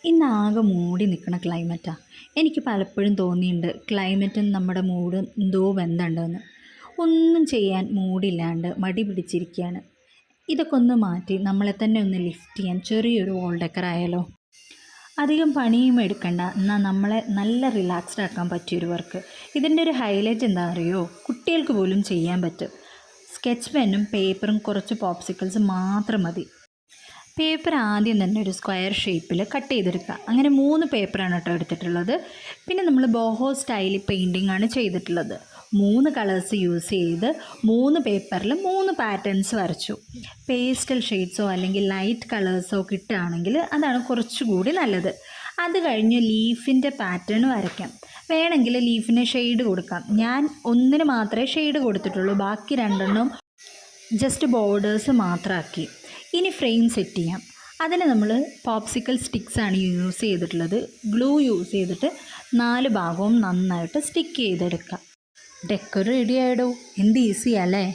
ഇന്നാകെ മൂടി നിൽക്കുന്ന ക്ലൈമറ്റാണ്. എനിക്ക് പലപ്പോഴും തോന്നിയിട്ടുണ്ട് ക്ലൈമറ്റും നമ്മുടെ മൂഡും എന്തോ ബന്ധമുണ്ടെന്ന്. ഒന്നും ചെയ്യാൻ മൂഡില്ലാണ്ട് മടി പിടിച്ചിരിക്കുകയാണ്. ഇതൊക്കെ ഒന്ന് മാറ്റി നമ്മളെ തന്നെ ഒന്ന് ലിഫ്റ്റ് ചെയ്യാൻ ചെറിയൊരു വോൾ ഡെക്കർ ആയാലോ? അധികം പണിയും എടുക്കണ്ട, എന്നാൽ നമ്മളെ നല്ല റിലാക്സ്ഡ് ആക്കാൻ പറ്റിയൊരു വർക്ക്. ഇതിൻ്റെ ഒരു ഹൈലൈറ്റ് എന്താ അറിയോ? കുട്ടികൾക്ക് പോലും ചെയ്യാൻ പറ്റും. സ്കെച്ച് പെന്നും പേപ്പറും കുറച്ച് പോപ്സിക്കിൾസ് മാത്രം മതി. പേപ്പർ ആദ്യം തന്നെ ഒരു സ്ക്വയർ ഷേപ്പിൽ കട്ട് ചെയ്തെടുക്കുക. അങ്ങനെ 3 പേപ്പറാണ് കേട്ടോ എടുത്തിട്ടുള്ളത്. പിന്നെ നമ്മൾ ബോഹോ സ്റ്റൈലിൽ പെയിൻറ്റിംഗ് ആണ് ചെയ്തിട്ടുള്ളത്. 3 കളേഴ്സ് യൂസ് ചെയ്ത് 3 പേപ്പറിൽ 3 പാറ്റേൺസ് വരച്ചു. പേസ്റ്റൽ ഷെയ്ഡ്സോ അല്ലെങ്കിൽ ലൈറ്റ് കളേഴ്സോ കിട്ടുകയാണെങ്കിൽ അതാണ് കുറച്ചുകൂടി നല്ലത്. അത് കഴിഞ്ഞ് ലീഫിൻ്റെ പാറ്റേൺ വരയ്ക്കാം. വേണമെങ്കിൽ ലീഫിന് ഷെയ്ഡ് കൊടുക്കാം. ഞാൻ ഒന്നിന് മാത്രമേ ഷെയ്ഡ് കൊടുത്തിട്ടുള്ളൂ, ബാക്കി 2 ജസ്റ്റ് ബോർഡേഴ്സ് മാത്രമാക്കി. ഇനി ഫ്രെയിം സെറ്റ് ചെയ്യാം. അതിന് നമ്മൾ പോപ്സിക്കൽ സ്റ്റിക്സാണ് യൂസ് ചെയ്തിട്ടുള്ളത്. ഗ്ലൂ യൂസ് ചെയ്തിട്ട് 4 ഭാഗവും നന്നായിട്ട് സ്റ്റിക്ക് ചെയ്തെടുക്കാം. ഡെക്കർ റെഡി ആയിടോ. എന്ത് ഈസി അല്ലേ?